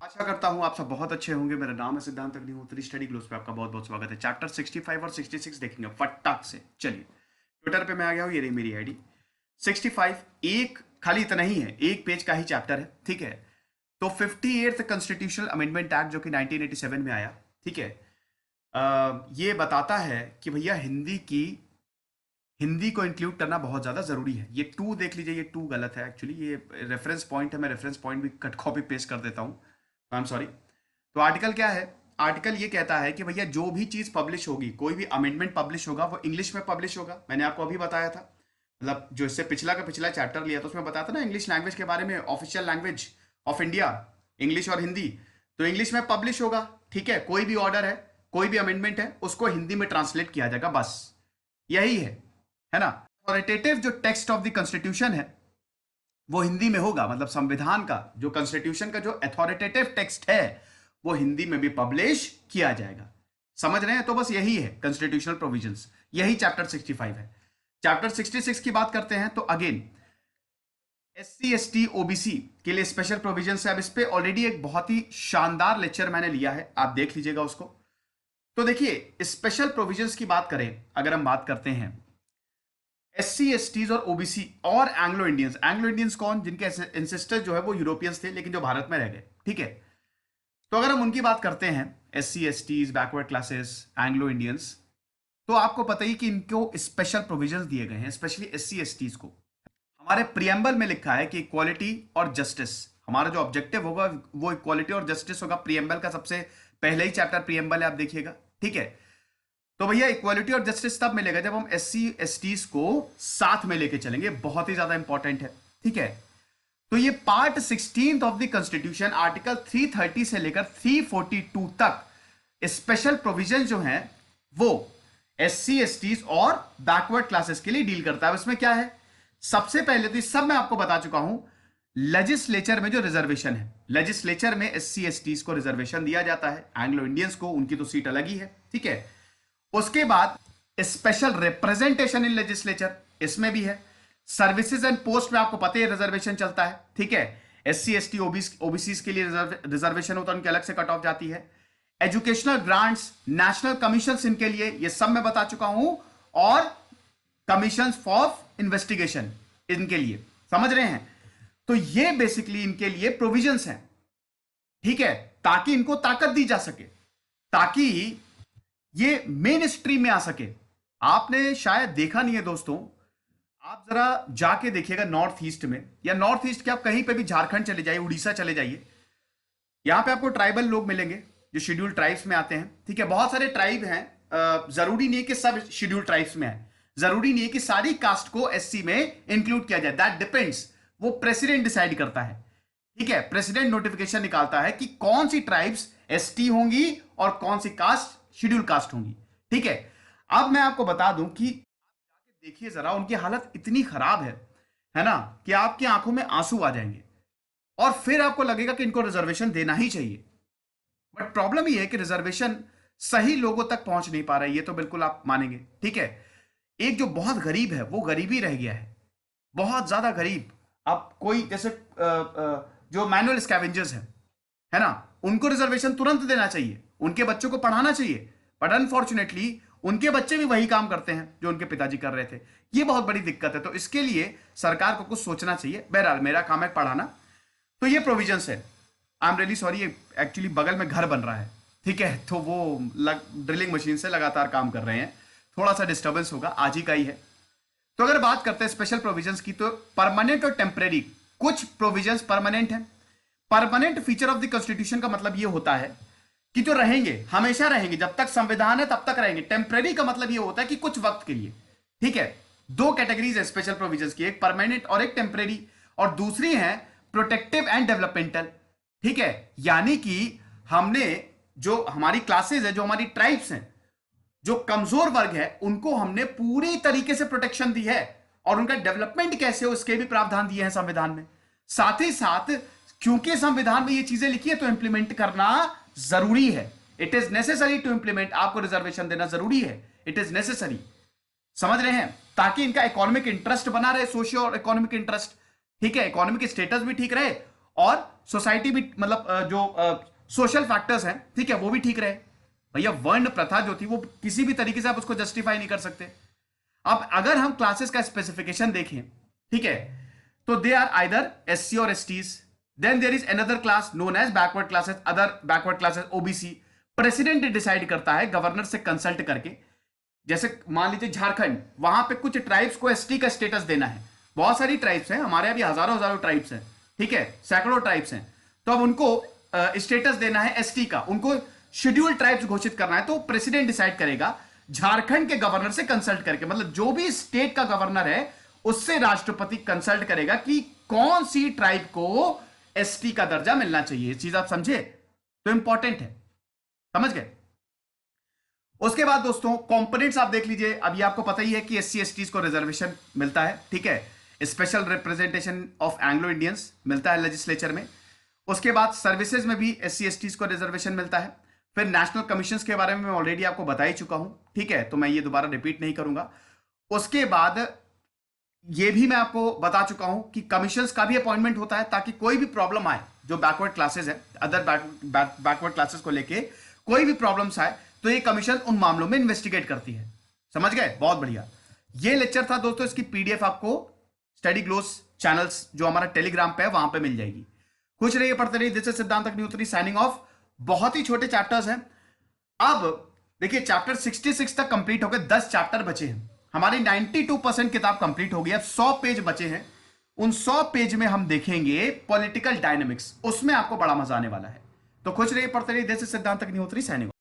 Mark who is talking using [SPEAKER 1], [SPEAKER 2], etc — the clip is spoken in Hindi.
[SPEAKER 1] आशा करता हूँ आप सब बहुत अच्छे होंगे। मेरा नाम है सिद्धांत अग्निहोत्री। स्टडी ग्लोस पे आपका बहुत बहुत स्वागत है। चैप्टर 65 और 66 देखेंगे फटाक से। चलिए, ट्विटर पे मैं आ गया हूँ, ये रही मेरी आईडी। 65 एक खाली इतना ही है, एक पेज का ही चैप्टर है, ठीक है। तो 58th कॉन्स्टिट्यूशनल अमेंडमेंट एक्ट जो कि 1987 में आया, ठीक है, ये बताता है कि भैया हिंदी को इंक्लूड करना बहुत ज्यादा जरूरी है। ये टू देख लीजिए, ये टू गलत है एक्चुअली, ये रेफरेंस पॉइंट है। मैं रेफरेंस पॉइंट भी कट कॉपी पेस्ट कर देता हूँ, आई एम सॉरी। तो आर्टिकल क्या है? आर्टिकल ये कहता है कि भैया जो भी चीज पब्लिश होगी, कोई भी अमेंडमेंट पब्लिश होगा, वो इंग्लिश में पब्लिश होगा। मैंने आपको अभी बताया था, मतलब जो इससे पिछला का पिछला चैप्टर लिया था उसमें बताया था ना इंग्लिश लैंग्वेज के बारे में, official language of India English और हिंदी। तो इंग्लिश में पब्लिश होगा, ठीक है। कोई भी ऑर्डर है, कोई भी अमेंडमेंट है, उसको हिंदी में ट्रांसलेट किया जाएगा, बस यही है ना। अथॉरिटेटिव जो टेक्स्ट ऑफ द कॉन्स्टिट्यूशन है वो हिंदी में होगा, मतलब संविधान का जो कॉन्स्टिट्यूशन का जो अथॉरिटेटिव टेक्स्ट है वो हिंदी में भी पब्लिश किया जाएगा। समझ रहे हैं? तो बस यही है कॉन्स्टिट्यूशनल प्रोविजंस, यही चैप्टर 65 है। चैप्टर 66 की बात करते हैं तो अगेन एससी एसटी ओबीसी के लिए स्पेशल प्रोविजंस है। अब इस पे ऑलरेडी एक बहुत ही शानदार लेक्चर मैंने लिया है, आप देख लीजिएगा उसको। तो देखिए, स्पेशल प्रोविजंस की बात करें, अगर हम बात करते हैं एससी एसटीज और ओबीसी और एंग्लो इंडियंस कौन? जिनके एंसेस्टर जो है वो यूरोपियंस थे लेकिन जो भारत में रह गए, ठीक है। तो अगर हम उनकी बात करते हैं, SC STs, backward classes, Anglo Indians, तो आपको पता ही कि इनको स्पेशल प्रोविजंस दिए गए हैं, स्पेशली एससी एसटीज को। हमारे प्रियम्बल में लिखा है कि इक्वालिटी और जस्टिस, हमारा जो ऑब्जेक्टिव होगा वो इक्वालिटी और जस्टिस होगा। प्रियम्बल का सबसे पहले ही चैप्टर प्रियम्बल है, आप देखिएगा, ठीक है। तो भैया इक्वालिटी और जस्टिस तब मिलेगा जब हम एससी एसटीज को साथ में लेके चलेंगे, बहुत ही ज्यादा इंपॉर्टेंट है, ठीक है। तो ये part 16 of the constitution article 330 से लेकर 342 तक स्पेशल प्रोविजन जो है वो एससी एसटीज और बैकवर्ड क्लासेस के लिए डील करता है। इसमें क्या है? सबसे पहले तो सब मैं आपको बता चुका हूं, लेजिस्लेचर में जो रिजर्वेशन है, लेजिस्लेचर में एससी एसटीज को रिजर्वेशन दिया जाता है, एंग्लो इंडियंस को उनकी तो सीट अलग ही है, ठीक है। उसके बाद स्पेशल रिप्रेजेंटेशन इन लेजिस्लेचर, इसमें भी है। सर्विसेज एंड पोस्ट में आपको पता है रिजर्वेशन चलता है, ठीक है। एससी एसटी ओबीसी के लिए रिजर्वेशन होता है, उनकी अलग से कट ऑफ जाती है। एजुकेशनल ग्रांट्स, नेशनल कमीशन इनके लिए, ये सब मैं बता चुका हूं, और कमीशन फॉर इन्वेस्टिगेशन इनके लिए, समझ रहे हैं। तो ये बेसिकली इनके लिए प्रोविजंस हैं, ठीक है, ताकि इनको ताकत दी जा सके, ताकि ये मेन स्ट्रीम में आ सके। आपने शायद देखा नहीं है दोस्तों, आप जरा जाके देखिएगा नॉर्थ ईस्ट में, या नॉर्थ ईस्ट के आप कहीं पे भी, झारखंड चले जाइए, उड़ीसा चले जाइए, यहां पे आपको ट्राइबल लोग मिलेंगे जो शेड्यूल ट्राइब्स में आते हैं, ठीक है। बहुत सारे ट्राइब हैं, जरूरी नहीं है कि सब शेड्यूल ट्राइब्स में है, जरूरी नहीं है कि सारी कास्ट को एससी में इंक्लूड किया जाए, दैट डिपेंड्स, वो प्रेसिडेंट डिसाइड करता है, ठीक है। प्रेसिडेंट नोटिफिकेशन निकालता है कि कौन सी ट्राइब्स एसटी होंगी और कौन सी कास्ट शेड्यूल कास्ट होंगी, ठीक है। अब मैं आपको बता दूं कि देखिए जरा, उनकी हालत इतनी खराब है ना, कि आपकी आंखों में आंसू आ जाएंगे, और फिर आपको लगेगा कि इनको रिजर्वेशन देना ही चाहिए। बट प्रॉब्लम ये है कि रिजर्वेशन सही लोगों तक पहुंच नहीं पा रहा है, ये तो बिल्कुल आप मानेंगे, ठीक है। एक जो बहुत गरीब है वो गरीबी रह गया है, बहुत ज्यादा गरीब। अब कोई जैसे जो मैनुअल स्कैवेंजर्स है ना, उनको रिजर्वेशन तुरंत देना चाहिए, उनके बच्चों को पढ़ाना चाहिए, बट अनफॉर्चुनेटली उनके बच्चे भी वही काम करते हैं जो उनके पिताजी कर रहे थे। ये बहुत बड़ी दिक्कत है, तो इसके लिए सरकार को कुछ सोचना चाहिए। बहरहाल मेरा काम है पढ़ाना, तो ये प्रोविजंस है। आई एम रियली सॉरी, ये एक्चुअली बगल में घर बन रहा है, ठीक है, तो वो ड्रिलिंग मशीन से लगातार काम कर रहे हैं, थोड़ा सा डिस्टर्बेंस होगा, आज ही का ही है। तो अगर बात करते हैं स्पेशल प्रोविजंस की, तो परमानेंट और टेम्परेरी, कुछ प्रोविजंस परमानेंट है। Permanent feature of the constitution का मतलब यह होता है कि जो रहेंगे, हमेशा रहेंगे, जब तक संविधान है तब तक रहेंगे। टेम्परेरी का मतलब यह होता है कि कुछ वक्त के लिए, ठीक है। दो कैटेगरीज है स्पेशल प्रोविजंस की, एक परमानेंट और एक टेम्परेरी, और दूसरी है प्रोटेक्टिव एंड डेवलपमेंटल, ठीक है। यानी कि हमने जो हमारी क्लासेज है, जो हमारी ट्राइब्स हैं, जो कमजोर वर्ग है, उनको हमने पूरी तरीके से प्रोटेक्शन दी है, और उनका डेवलपमेंट कैसे हो इसके भी प्रावधान दिए हैं संविधान में। साथ ही साथ क्योंकि संविधान में ये चीजें लिखी है तो इंप्लीमेंट करना जरूरी है। It is necessary to implement, आपको रिजर्वेशन देना जरूरी है, इट इज नेसेसरी, समझ रहे हैं, ताकि इनका इकोनॉमिक इंटरेस्ट बना रहे, सोशियो और इकोनॉमिक इंटरेस्ट, ठीक है, इकोनॉमिक स्टेटस भी ठीक रहे, और सोसाइटी भी मतलब जो सोशल फैक्टर्स हैं, ठीक है, वो भी ठीक रहे। भैया वर्ण प्रथा जो थी वो किसी भी तरीके से आप उसको जस्टिफाई नहीं कर सकते। अब अगर हम क्लासेस का स्पेसिफिकेशन देखें, ठीक है, तो दे आर आइदर एससी और STs, then there is another class known as backward classes, other backward classes OBC. President decide करता है गवर्नर से कंसल्ट करके। जैसे मान लीजिए झारखंड, वहां पे कुछ ट्राइब्स को एसटी का स्टेटस देना है। बहुत सारी ट्राइब्स हैं, हमारे यहाँ भी हजारों हजारों ट्राइब्स हैं, ठीक है, सैकड़ों ट्राइब्स हैं। तो अब उनको स्टेटस देना है एसटी का, उनको शेड्यूल ट्राइब्स घोषित करना है। तो प्रेसिडेंट डिसाइड करेगा झारखंड के गवर्नर से कंसल्ट करके, मतलब जो भी स्टेट का गवर्नर है उससे राष्ट्रपति कंसल्ट करेगा कि कौन सी ट्राइब को एसटी का दर्जा मिलना चाहिए। ये चीज आप समझे, तो इंपॉर्टेंट है, समझ गए। उसके बाद दोस्तों कंपोनेंट्स आप देख लीजिए। अभी आपको पता ही है कि एससी एसटीज को रिजर्वेशन मिलता है, ठीक है, special representation of Anglo Indians मिलता है लेजिस्लेचर में। उसके बाद सर्विसेज में भी एससी एसटीज को रिजर्वेशन मिलता है। फिर नेशनल कमीशंस के बारे में मैं ऑलरेडी आपको बता ही चुका हूं, ठीक है, तो मैं ये दोबारा रिपीट नहीं करूंगा। उसके बाद ये भी मैं आपको बता चुका हूं कि कमीशंस का भी अपॉइंटमेंट होता है, ताकि कोई भी प्रॉब्लम आए, जो बैकवर्ड क्लासेस है, अदर बैकवर्ड क्लासेस को लेके कोई भी प्रॉब्लम्स आए तो ये कमीशन उन मामलों में इन्वेस्टिगेट करती है। समझ गए, बहुत बढ़िया। ये लेक्चर था दोस्तों, इसकी पीडीएफ आपको स्टडी ग्लोस चैनल्स जो हमारा टेलीग्राम पे है वहां पे मिल जाएगी। कुछ रहिए, पढ़ते रहिए। दिस इज सिद्धांत अग्निहोत्री साइनिंग ऑफ। बहुत ही छोटे चैप्टर्स हैं। अब देखिए चैप्टर 66 तक कंप्लीट हो गए, 10 चैप्टर बचे हैं। हमारी 92% किताब कंप्लीट हो गई, अब 100 पेज बचे हैं। उन 100 पेज में हम देखेंगे पॉलिटिकल डायनेमिक्स, उसमें आपको बड़ा मजा आने वाला है। तो खुश रहिए, पढ़ते रहिए। दिस इज सिद्धांत अग्निहोत्री साइनिंग ऑफ।